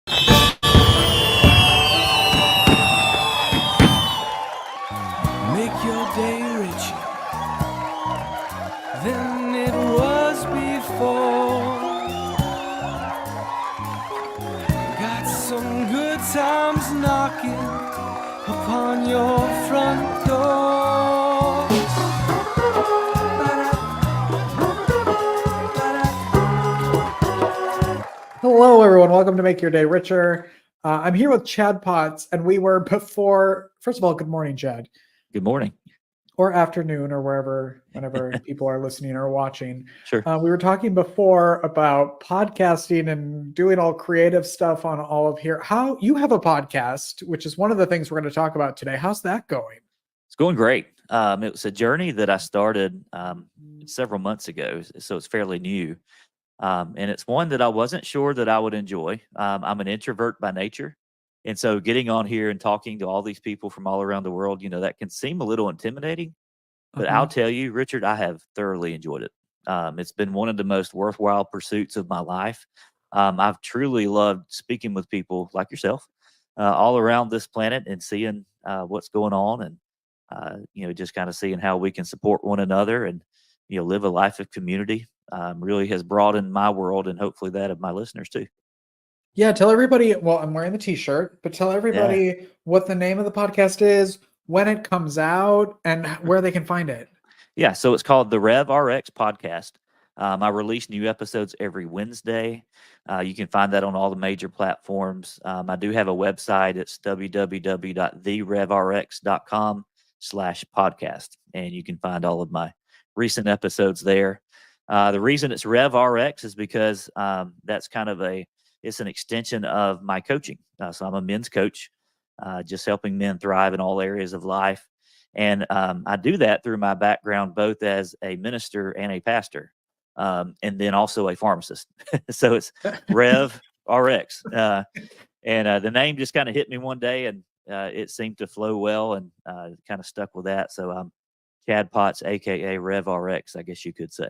Make your day richer than it was before. Got some good times knocking upon your front door. Hello, everyone. Welcome to Make Your Day Richer. I'm here with Chad Potts, and we were before. First of all, good morning, Chad. Good morning. Or afternoon, or whenever people are listening or watching. Sure. We were talking before about podcasting and doing all creative stuff on all of here. How you have a podcast, which is one of the things we're going to talk about today. How's that going? It's going great. It was a journey that I started several months ago, so it's fairly new. And it's one that I wasn't sure that I would enjoy. I'm an introvert by nature. And so getting on here and talking to all these people from all around the world, that can seem a little intimidating. But I'll tell you, Richard, I have thoroughly enjoyed it. It's been one of the most worthwhile pursuits of my life. I've truly loved speaking with people like yourself all around this planet and seeing what's going on and, just kind of seeing how we can support one another and, live a life of community. Really has broadened my world and hopefully that of my listeners too. Yeah, tell everybody. Well, I'm wearing the t-shirt, but tell everybody what the name of the podcast is, when it comes out, and where they can find it. Yeah, so it's called the Rev RX podcast. I release new episodes every Wednesday. You can find that on all the major platforms. I do have a website. It's www.therevrx.com/podcast. And you can find all of my recent episodes there. The reason it's Rev RX is because that's kind of it's an extension of my coaching. So I'm a men's coach, just helping men thrive in all areas of life. And I do that through my background, both as a minister and a pastor, and then also a pharmacist. So it's Rev RX. And the name just kind of hit me one day and it seemed to flow well and kind of stuck with that. So I'm Chad Potts, AKA Rev RX, I guess you could say.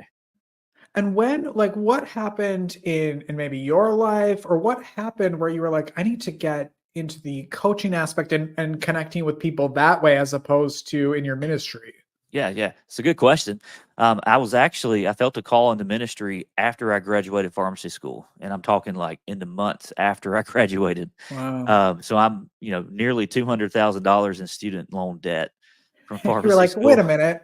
And what happened in maybe your life, or what happened where you were like, I need to get into the coaching aspect and connecting with people that way, as opposed to in your ministry? Yeah. It's a good question. I felt a call into ministry after I graduated pharmacy school, and I'm talking like in the months after I graduated. Wow. So I'm, nearly $200,000 in student loan debt from pharmacy You're like, school. wait a minute.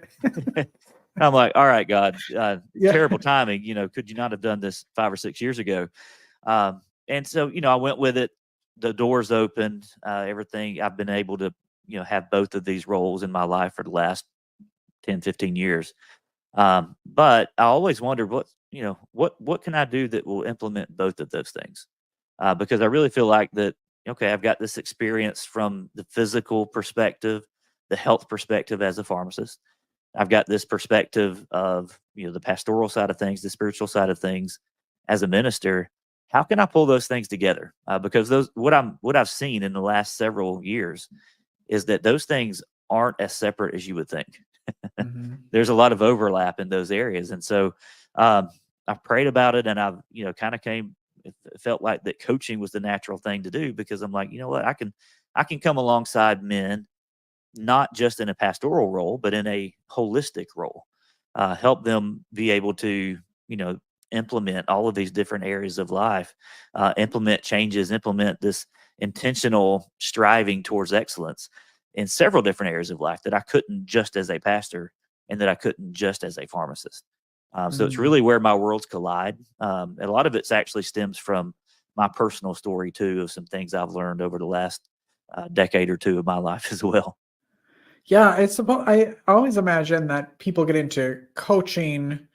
I'm like, all right, God, Yeah. terrible timing. Could you not have done this 5 or 6 years ago? And so, I went with it. The doors opened, everything. I've been able to, have both of these roles in my life for the last 10, 15 years. But I always wondered what can I do that will implement both of those things? Because I really feel like that, okay, I've got this experience from the physical perspective, the health perspective as a pharmacist. I've got this perspective of, the pastoral side of things, the spiritual side of things as a minister. How can I pull those things together? Because what I've seen in the last several years is that those things aren't as separate as you would think. Mhm. There's a lot of overlap in those areas. And so I've prayed about it, and I've, it felt like that coaching was the natural thing to do, because I'm like, you know what, I can come alongside men, not just in a pastoral role, but in a holistic role, help them be able to, implement all of these different areas of life, implement changes, implement this intentional striving towards excellence in several different areas of life that I couldn't just as a pastor and that I couldn't just as a pharmacist. So it's really where my worlds collide. And a lot of it actually stems from my personal story too, of some things I've learned over the last decade or two of my life as well. Yeah, I always imagine that people get into coaching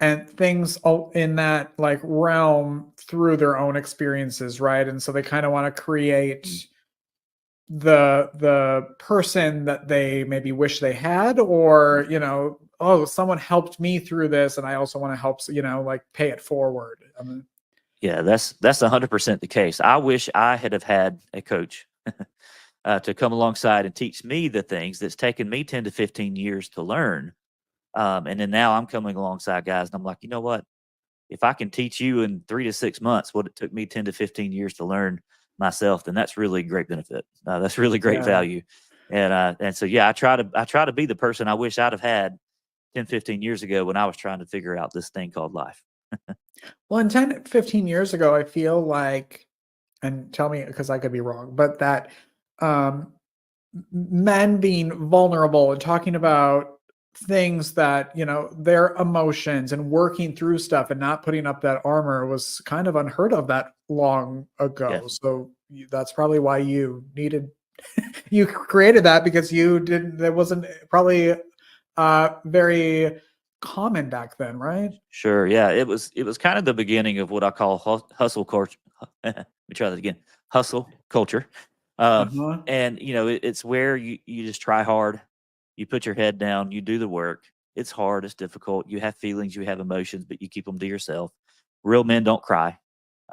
and things all in that like realm through their own experiences, right? And so they kind of want to create the person that they maybe wish they had, or oh, someone helped me through this, and I also want to help, like pay it forward. Yeah, that's 100% the case. I wish I have had a coach to come alongside and teach me the things that's taken me 10 to 15 years to learn. And then now I'm coming alongside guys and I'm like, you know what? If I can teach you in 3 to 6 months what it took me 10 to 15 years to learn, myself, then that's really great benefit. That's really great Yeah. value. And so, yeah, I try to be the person I wish I'd have had 10, 15 years ago when I was trying to figure out this thing called life. Well, and 10, 15 years ago, I feel like, and tell me because I could be wrong, but that um, men being vulnerable and talking about things that, their emotions and working through stuff and not putting up that armor was kind of unheard of that long Yeah. ago. So that's probably why you needed, you created that because you didn't, that wasn't probably very common back then, right? Sure. Yeah. It was kind of the beginning of what I call hustle culture. Let me try that again. Hustle culture. Um, Uh-huh. and it's where you just try hard, you put your head down, you do the work. It's hard, it's difficult. You have feelings, you have emotions, but you keep them to yourself. Real men don't cry.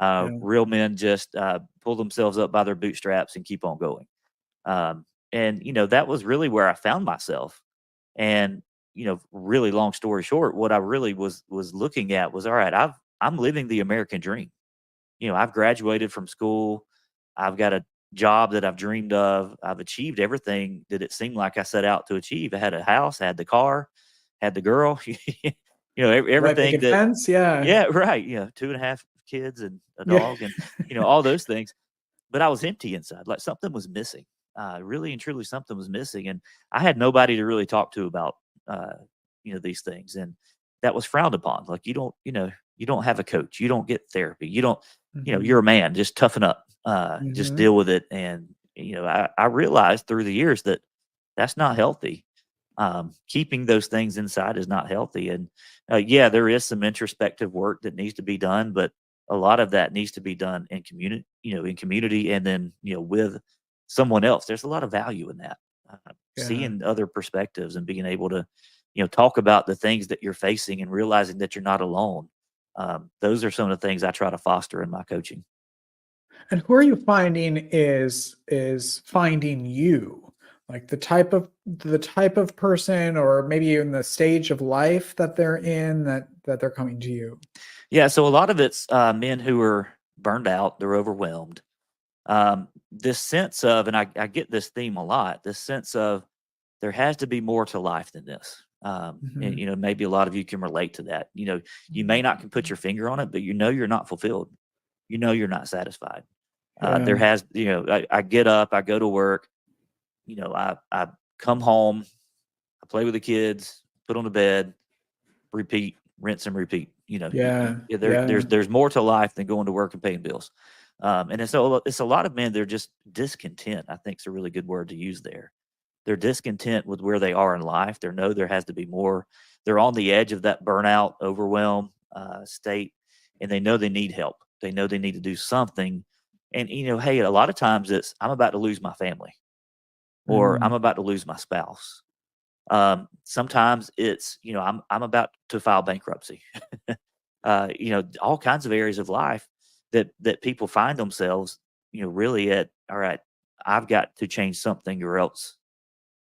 Yeah. Real men just pull themselves up by their bootstraps and keep on going. And that was really where I found myself. And really long story short, what I really was looking at was, all right, I'm living the American dream. I've graduated from school. I've got a job that I've dreamed of. I've achieved everything that it seemed like I set out to achieve. I had a house, I had the car, had the girl, Right. everything Picket that, fence. Yeah. yeah, right. 2.5 kids and a Yeah. dog and, all those things. But I was empty inside, like something was missing. Really and truly something was missing. And I had nobody to really talk to about, uh, these things. And that was frowned upon. Like, you don't have a coach, you don't get therapy, you don't, Mhm. you're a man, just toughen up, just Mhm. deal with it. And, I realized through the years that that's not healthy. Keeping those things inside is not healthy. And yeah, there is some introspective work that needs to be done, but a lot of that needs to be done in community, in community, and then with someone else. There's a lot of value in that. Yeah. Seeing other perspectives and being able to, talk about the things that you're facing and realizing that you're not alone. Those are some of the things I try to foster in my coaching. And who are you finding is finding you? Like the type of person or maybe in the stage of life that they're in that they're coming to you. Yeah, so a lot of it's men who are burned out, they're overwhelmed. This sense of, and I get this theme a lot, this sense of there has to be more to life than this. And Mhm. maybe a lot of you can relate to that. You may not can put your finger on it, but you're not fulfilled. You're not satisfied. There Yeah. has, I get up, I go to work, I come home, I play with the kids, put on the bed, repeat, rinse and repeat. Yeah. Yeah, Yeah. there's more to life than going to work and paying bills. And it's a lot of men. They're just discontent. I think is a really good word to use there. They're discontent with where they are in life. They know there has to be more. They're on the edge of that burnout, overwhelm state, and they know they need help. They know they need to do something. And hey, a lot of times it's I'm about to lose my family, or I'm Mm. about to lose my spouse. Sometimes it's I'm about to file bankruptcy. All kinds of areas of life that people find themselves, really at, all right, I've got to change something or else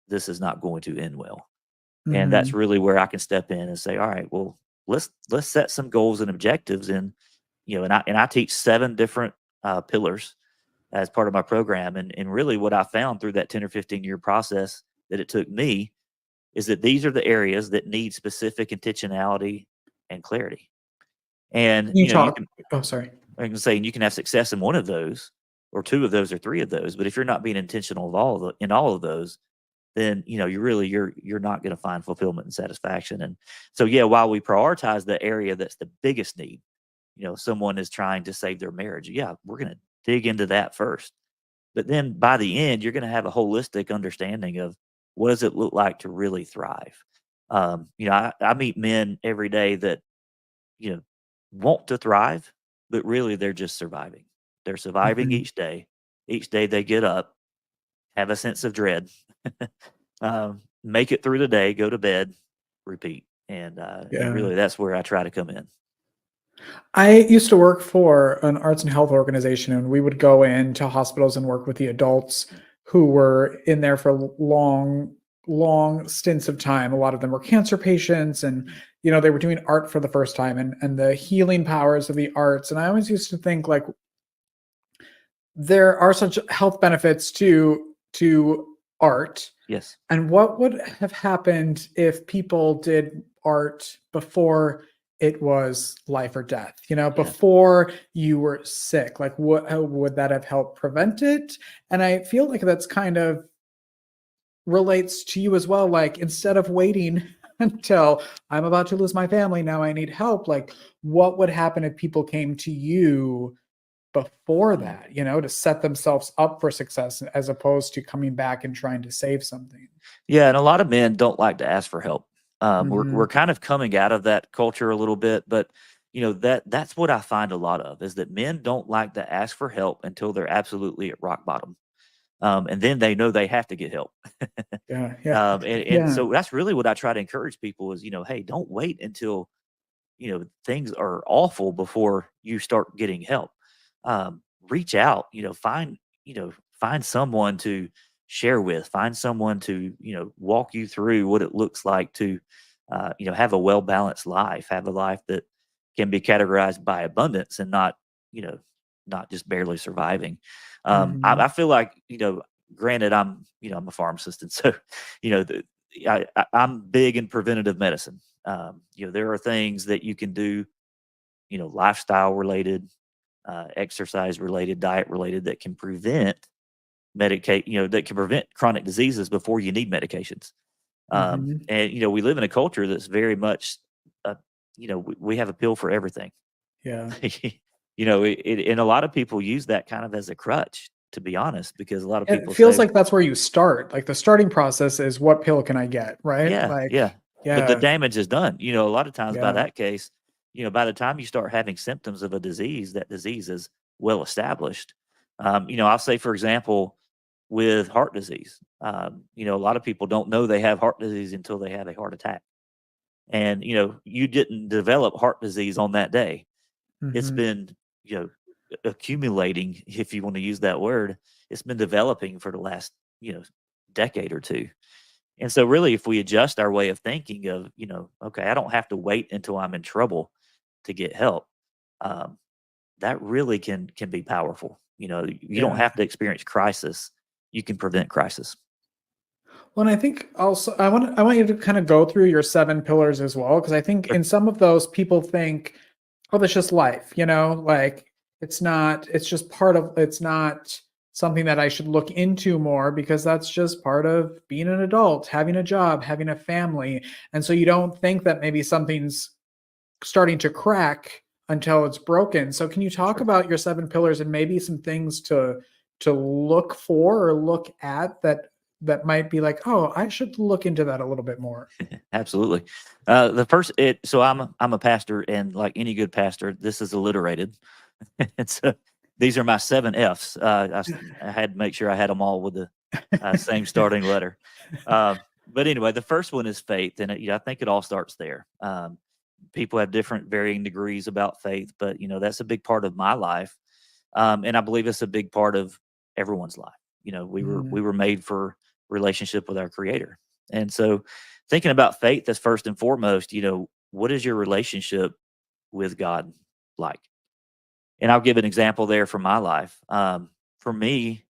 this is not going to end well. And that's Mhm. really where I can step in and say, all right, well, let's set some goals and objectives. And and I teach 7 different pillars as part of my program. And really what I found through that 10 or 15-year process that it took me is that these are the areas that need specific intentionality and clarity. And Can you you talk? can, Oh, sorry. I can say, you can have success in one of those, or 2 of those, or 3 of those. But if you're not being intentional of in all of those, then you're not going to find fulfillment and satisfaction. And so, yeah, while we prioritize the area that's the biggest need, someone is trying to save their marriage. Yeah, we're going to dig into that first. But then by the end, you're going to have a holistic understanding of what does it look like to really thrive. I meet men every day that you know want to thrive, but really they're just surviving. They're surviving Mhm. each day. Each day they get up, have a sense of dread, make it through the day, go to bed, repeat, and Yeah. really that's where I try to come in. I used to work for an arts and health organization, and we would go into hospitals and work with the adults who were in there for long, long stints of time. A lot of them were cancer patients, and they were doing art for the first time, and the healing powers of the arts. And I always used to think like there are such health benefits to art. Yes. And what would have happened if people did art before it was life or death? You know, Yeah. before you were sick? Like, what how would that have helped prevent it? And I feel like that's kind of relates to you as well. Like, instead of waiting until I'm about to lose my family, now I need help. Like, what would happen if people came to you before Mm. that, you know, to set themselves up for success as opposed to coming back and trying to save something? Yeah, and a lot of men don't like to ask for help. We're Mhm. kind of coming out of that culture a little bit, but that's what I find a lot of is that men don't like to ask for help until they're absolutely at rock bottom, and then they know they have to get help. Yeah, yeah, And yeah. so that's really what I try to encourage people is hey, don't wait until things are awful before you start getting help. Reach out, find someone to share with, find someone to walk you through what it looks like to have a well balanced life, have a life that can be categorized by abundance and not you know not just barely surviving. I Mhm. feel like granted I'm a pharmacist, and so you know the, I'm big in preventative medicine. There are things that you can do, lifestyle related, exercise related, diet related that can prevent that can prevent chronic diseases before you need medications. Mhm. And we live in a culture that's very much, we have a pill for everything. Yeah. And a lot of people use that kind of as a crutch, to be honest, because a lot of It people feels say, like that's where you start. Like, the starting process is, "What pill can I get?" Right? yeah, Like, yeah. But the yeah, damage is done. A lot of times by yeah. that case, by the time you start having symptoms of a disease, that disease is well established. I'll say, for example, with heart disease, a lot of people don't know they have heart disease until they have a heart attack. And, you didn't develop heart disease on that day. It's Mhm. been, you know, accumulating, if you want to use that word. It's been developing for the last, decade or two. And so really if we adjust our way of thinking of, okay, I don't have to wait until I'm in trouble to get help. Um, that really can be powerful. You don't Yeah. have to experience crisis. You can prevent crisis. Well, and I think also I want you to kind of go through your 7 pillars as well, because I think Sure. in some of those people think, "Oh, that's just life," you know? Like, it's just part of it's not something that I should look into more because that's just part of being an adult, having a job, having a family, and so you don't think that maybe something's starting to crack until it's broken. So can you talk Sure. about your 7 pillars and maybe some things to look for or look at that might be like, "Oh, I should look into that a little bit more." Absolutely. The first, so I'm a pastor, and like any good pastor, this is alliterated, and so these are my 7 F's. I had to make sure I had them all with the same starting letter. But anyway, the first one is faith, and I think it all starts there. People have different varying degrees about faith, but that's a big part of my life, and I believe it's a big part of everyone's life. We Mhm. were made for relationship with our Creator, and so thinking about faith as first and foremost. What is your relationship with God like? And I'll give an example there from my life. For me,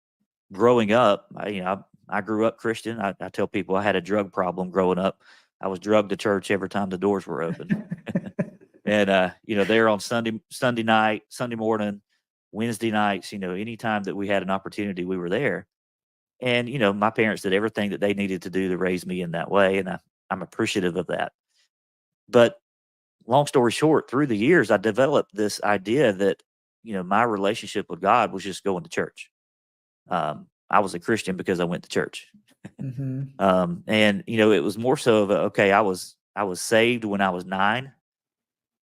growing up, I grew up Christian. I tell people I had a drug problem growing up. I was drugged to church every time the doors were open. And there on Sunday night, Sunday morning, Wednesday nights, anytime that we had an opportunity, we were there. And my parents did everything that they needed to do to raise me in that way, and I'm appreciative of that. But long story short, through the years, I developed this idea that my relationship with God was just going to church. I was a Christian because I went to church. Mhm. And it was more so of okay, I was saved when I was 9,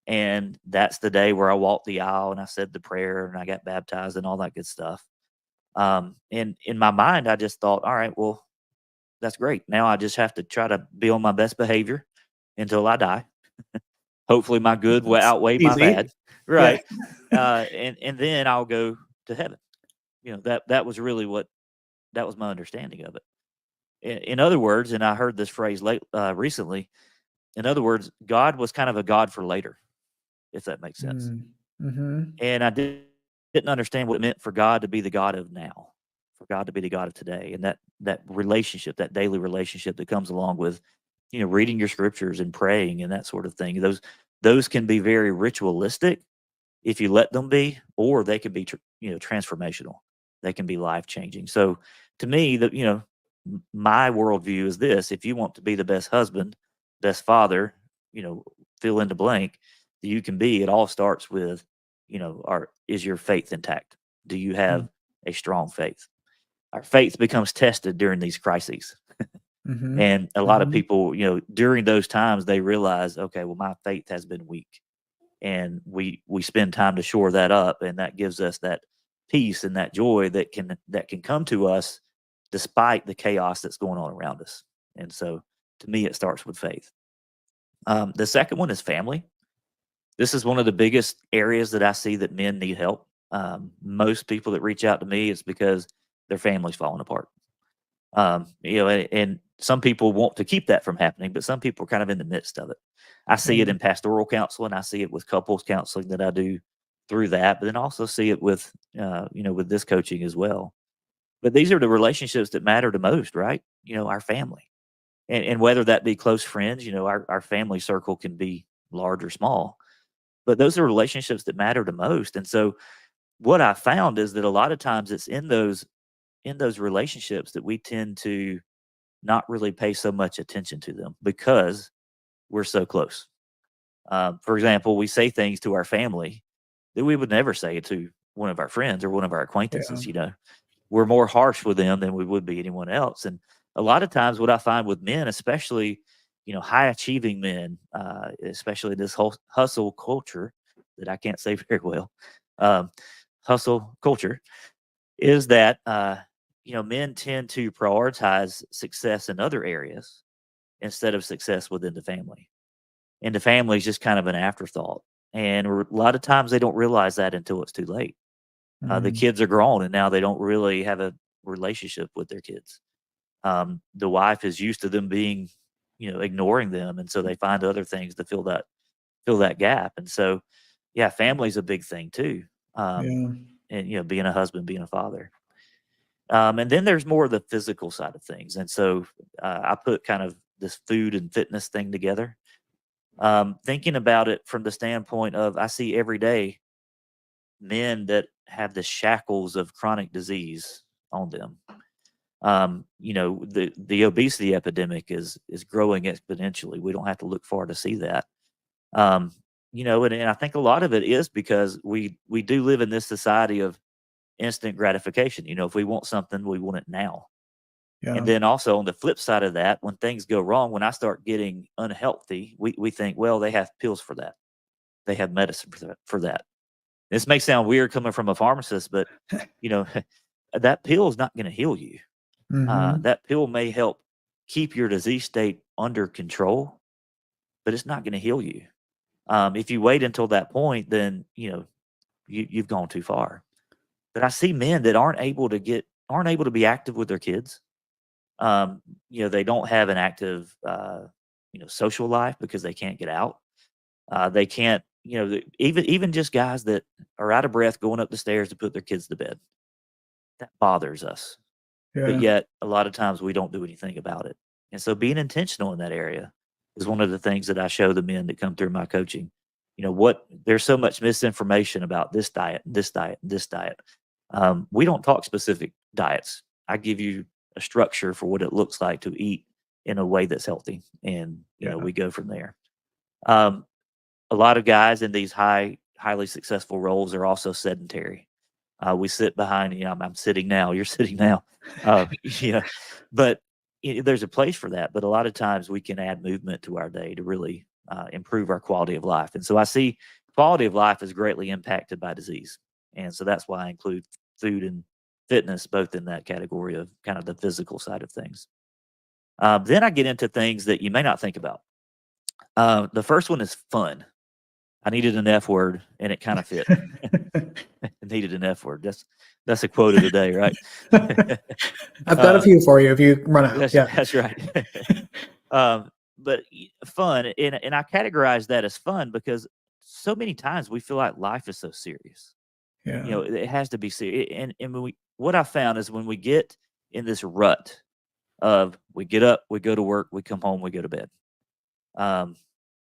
and that's the day where I walked the aisle and I said the prayer and I got baptized and all that good stuff. And in my mind, I just thought, all right, well, that's great. Now I just have to try to be on my best behavior until I die. Hopefully, my good will That's outweigh my easy. bad, Yeah. right? And then I'll go to heaven. That was really what that was my understanding of it. In other words, and I heard this phrase recently. In other words, God was kind of a God for later, if that makes sense. Mm. Mhm. And I did. didn't understand what it meant for God to be the God of now, for God to be the God of today, and that relationship, that daily relationship that comes along with, reading your scriptures and praying and that sort of thing. Those can be very ritualistic if you let them be, or they can be transformational. They can be life changing. So to me, my worldview is this: if you want to be the best husband, best father, fill in the blank that you can be, it all starts with, is your faith intact? Do you have Mm. a strong faith? Our faith becomes tested during these crises. Mhm. And a lot of Mhm. people, during those times, they realize, okay, well, my faith has been weak, and we spend time to shore that up, and that gives us that peace and that joy that can come to us despite the chaos that's going on around us. And so, to me, it starts with faith. The second one is family. This is one of the biggest areas that I see that men need help. Most people that reach out to me, it's because their family's falling apart. And some people want to keep that from happening, but some people are kind of in the midst of it. I see it Yeah. in pastoral counseling. I see it with couples counseling that I do through that, but then also see it with, with this coaching as well. But these are the relationships that matter the most, right? Our family, and whether that be close friends, our family circle can be large or small, but those are relationships that matter the most. And so, what I found is that a lot of times it's in those relationships that we tend to not really pay so much attention to them because we're so close. For example, we say things to our family that we would never say to one of our friends or one of our Yeah. acquaintances. We're more harsh with them than we would be anyone else. And a lot of times, what I find with men, especially, high achieving men, especially this whole hustle culture that I can't say very well, um, hustle culture, is that, men tend to prioritize success in other areas instead of success within the family. And the family is just kind of an afterthought. And a lot of times they don't realize that until it's too late. The Mm. kids are grown and now they don't really have a relationship with their kids. The wife is used to them being, ignoring them. And so they find other things to fill that gap. And so, yeah, family's a big thing too. Um, Yeah. and, being a husband, being a father. And then there's more of the physical side of things. And so I put kind of this food and fitness thing together. Thinking about it from the standpoint of I see every day men that have the shackles of chronic disease on them. The obesity epidemic is growing exponentially. We don't have to look far to see that. Um, and I think a lot of it is because we do live in this society of instant gratification. If we want something, we want it now. And Yeah. then also on the flip side of that, when things go wrong, when I start getting unhealthy, we think, well, they have pills for that. They have medicine for that. This may sound weird coming from a pharmacist, but you know, that pill is not going to heal you. Mhm. That pill may help keep your disease state under control, but it's not going to heal you. If you wait until that point, then you've gone too far. But I see men that aren't able to be active with their kids. They don't have an active, social life because they can't get out. They can't, even just guys that are out of breath going up the stairs to put their kids to bed. That bothers us. But Yeah. yet, a lot of times we don't do anything about it. And so, being intentional in that area is one of the things that I show the men that come through my coaching. There's so much misinformation about this diet, this diet, this diet. We don't talk specific diets. I give you a structure for what it looks like to eat in a way that's healthy, and Yeah. we go from there. Um, a lot of guys in these highly successful roles are also sedentary. We sit behind, I'm sitting now, you're sitting now. Yeah, but there's a place for that. But a lot of times we can add movement to our day to really improve our quality of life. And so I see quality of life is greatly impacted by disease. And so that's why I include food and fitness both in that category of kind of the physical side of things. Then I get into things that you may not think about. The first one is fun. I needed an F word, and it kind of fit. Needed an F word. That's a quote of the day, right? I've got a uh, few for you if you run out. that's Yeah. that's right. But fun, and I categorize that as fun because so many times we feel like life is so serious. Yeah. it has to be serious. And what I found is when we get in this rut of we get up, we go to work, we come home, we go to bed. Um,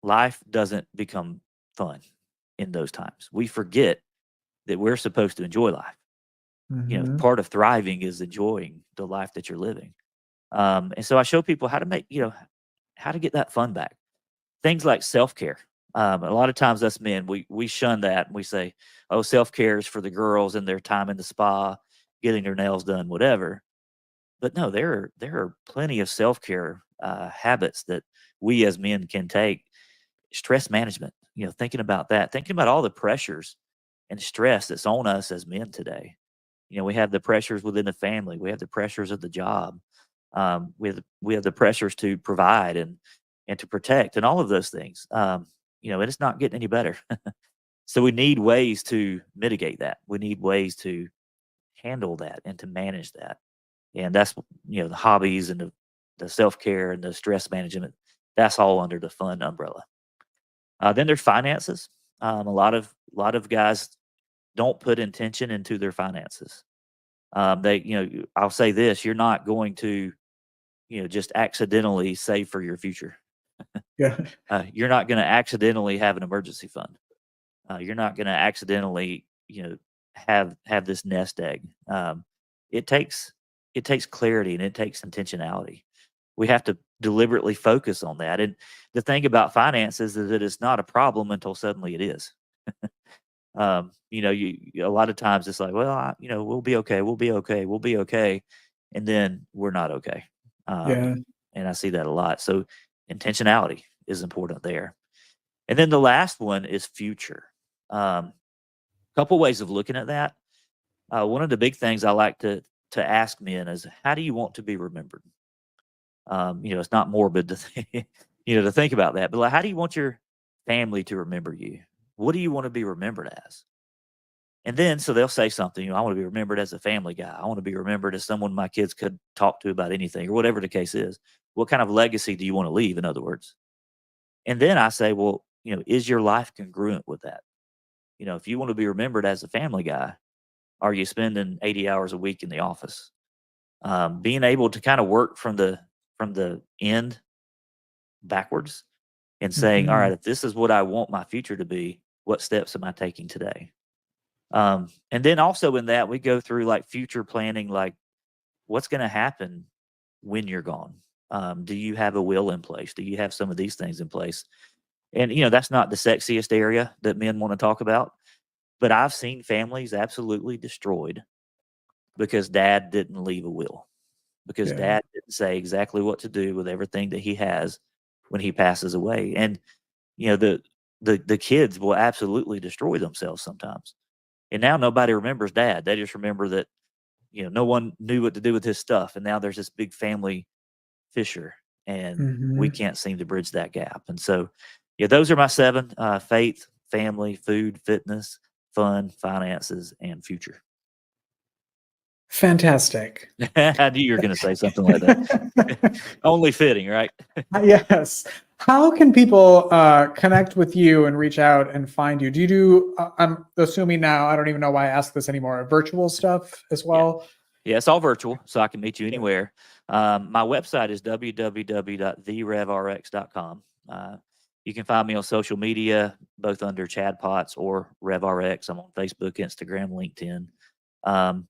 Life doesn't become fun in those times. We forget that we're supposed to enjoy life. Mhm. Part of thriving is enjoying the life that you're living. And so I show people how to how to get that fun back. Things like self care. A lot of times, us men, we shun that and we say, "Oh, self care is for the girls and their time in the spa, getting their nails done, whatever." But no, there are plenty of self care habits that we as men can take. Stress management. Thinking about that, thinking about all the pressures and stress that's on us as men today. We have the pressures within the family. We have the pressures of the job. We have the pressures to provide and to protect and all of those things. And it's not getting any better. So we need ways to mitigate that. We need ways to handle that and to manage that. And that's the hobbies and the self care and the stress management. That's all under the fun umbrella. Then there's finances. A lot of guys don't put intention into their finances. I'll say this: you're not going to, just accidentally save for your future. Yeah. You're not going to accidentally have an emergency fund. You're not going to accidentally, have this nest egg. It takes it takes clarity and it takes intentionality. We have to deliberately focus on that. And the thing about finances is that it's not a problem until suddenly it is. A lot of times it's like, well, we'll be okay, we'll be okay, we'll be okay, and then we're not okay. Um, Yeah. and I see that a lot. So intentionality is important there. And then the last one is future. Couple ways of looking at that. One of the big things I like to ask men is, how do you want to be remembered? It's not morbid to to think about that, but like, how do you want your family to remember you? What do you want to be remembered as? And then so they'll say something, I want to be remembered as a family guy. I want to be remembered as someone my kids could talk to about anything or whatever the case is. What kind of legacy do you want to leave, in other words? And then I say, well, is your life congruent with that? If you want to be remembered as a family guy, are you spending 80 hours a week in the office? Being able to kind of work from the end backwards and saying, all right, Mhm. if this is what I want my future to be, what steps am I taking today? And then also in that, we go through like future planning, like what's going to happen when you're gone. Do you have a will in place? Do you have some of these things in place? And that's not the sexiest area that men want to talk about, but I've seen families absolutely destroyed because dad didn't leave a will, because Yeah. dad didn't say exactly what to do with everything that he has when he passes away. And the kids will absolutely destroy themselves sometimes. And now nobody remembers dad. They just remember that no one knew what to do with his stuff, and now there's this big family fissure, and we Mhm. can't seem to bridge that gap. And so, yeah, those are my seven: faith, family, food, fitness, fun, finances, and future. Fantastic. I knew you were going to say something like that. Only fitting, right? Yes. How can people connect with you and reach out and find you? Do you do, I'm assuming now, I don't even know why I ask this anymore, virtual stuff as Yeah. well? Yeah, it's all virtual, so I can meet you Yeah. anywhere. My website is www.therevrx.com. You can find me on social media, both under Chad Potts or Rev RX. I'm on Facebook, Instagram, LinkedIn. Um,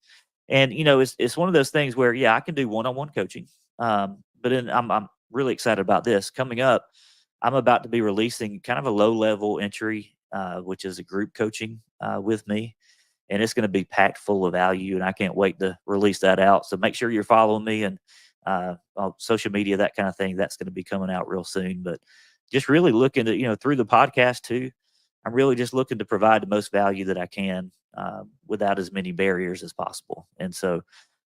and it's one of those things where, yeah, I can do one-on-one coaching. But then I'm really excited about this coming up. I'm about to be releasing kind of a low-level entry, which is a group coaching with me, and it's going to be packed full of value. And I can't wait to release that out. So make sure you're following me and on social media, that kind of thing. That's going to be coming out real soon. But just really looking to, through the podcast too, I'm really just looking to provide the most value that I can without as many barriers as possible. And so,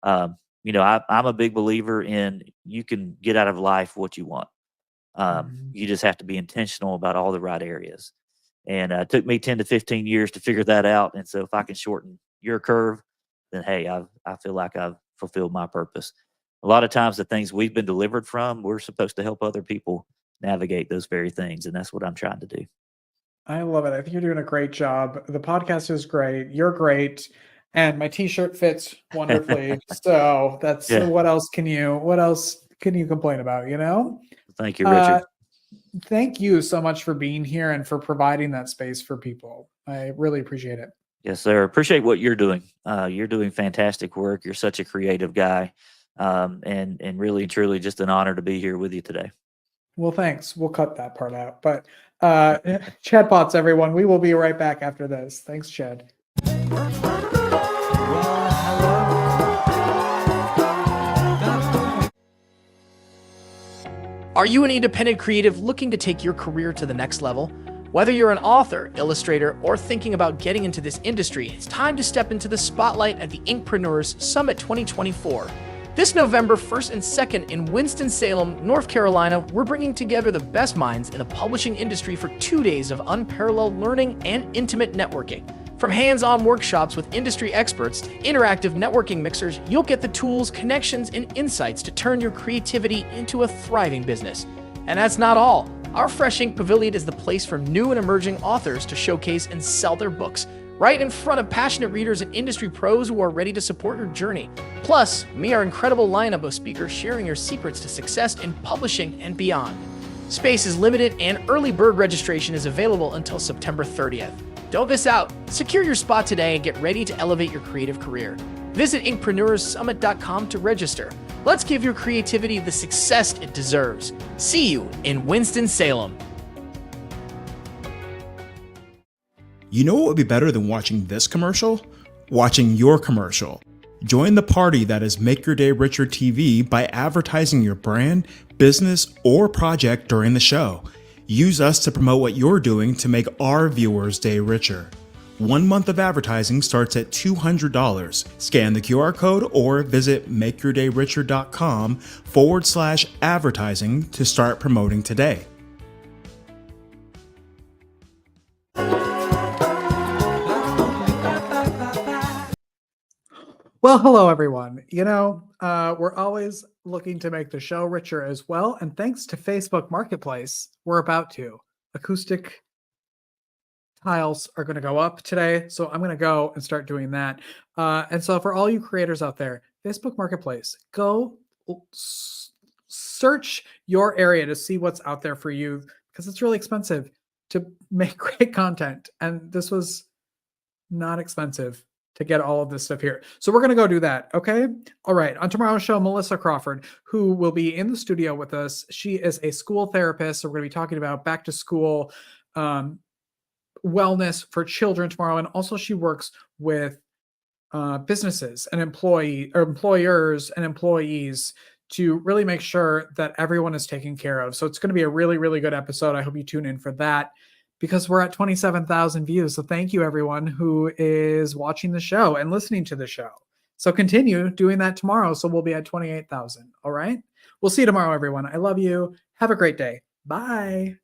I'm a big believer in you can get out of life what you want. Mhm. You just have to be intentional about all the right areas. And it took me 10 to 15 years to figure that out. And so if I can shorten your curve, then hey, I feel like I've fulfilled my purpose. A lot of times the things we've been delivered from, we're supposed to help other people navigate those very things. And that's what I'm trying to do. I love it. I think you're doing a great job. The podcast is great. You're great. And my t-shirt fits wonderfully. So that's Yeah. what else can you complain about, you know? Thank you, Uh Richard. thank you so much for being here and for providing that space for people. I really appreciate it. Yes, sir. Appreciate what you're doing. You're doing fantastic work. You're such a creative guy, and really truly just an honor to be here with you today. Well, thanks. We'll cut that part out. But Chadpots, everyone, we will be right back after this. Thanks, Chad. Are you an independent creative looking to take your career to the next level? Whether you're an author, illustrator, or thinking about getting into this industry, it's time to step into the spotlight at the Inkpreneurs Summit 2024. This November 1st and 2nd in Winston-Salem, North Carolina, we're bringing together the best minds in the publishing industry for 2 days of unparalleled learning and intimate networking. From hands-on workshops with industry experts to interactive networking mixers, you'll get the tools, connections, and insights to turn your creativity into a thriving business. And that's not all. Our Fresh Ink Pavilion is the place for new and emerging authors to showcase and sell their books, right in front of passionate readers and industry pros who are ready to support your journey. Plus, meet our incredible lineup of speakers sharing your secrets to success in publishing and beyond. Space is limited and early bird registration is available until September 30th. Don't miss out. Secure your spot today and get ready to elevate your creative career. Visit inkpreneursummit.com to register. Let's give your creativity the success it deserves. See you in Winston-Salem. You know what would be better than watching this commercial? Watching your commercial. Join the party that is Make Your Day Richer TV by advertising your brand, business, or project during the show. Use us to promote what you're doing to make our viewers' day richer. 1 month of advertising starts at $200. Scan the QR code or visit makeyourdayricher.com/advertising to start promoting today. Well, hello, everyone. We're always looking to make the show richer as well. And thanks to Facebook Marketplace, we're about to. Acoustic tiles are going to go up today. So I'm going to go and start doing that. And so for all you creators out there, Facebook Marketplace, go search your area to see what's out there for you because it's really expensive to make great content. And this was not expensive to get all of this stuff here. So we're going to go do that. Okay. All right. On tomorrow's show, Melissa Crawford, who will be in the studio with us. She is a school therapist. So we're going to be talking about back to school wellness for children tomorrow. And also she works with businesses and employers and employees to really make sure that everyone is taken care of. So it's going to be a really, really good episode. I hope you tune in for that, because we're at 27,000 views. So thank you everyone who is watching the show and listening to the show. So continue doing that tomorrow. So we'll be at 28,000. All right. We'll see you tomorrow, everyone. I love you. Have a great day. Bye.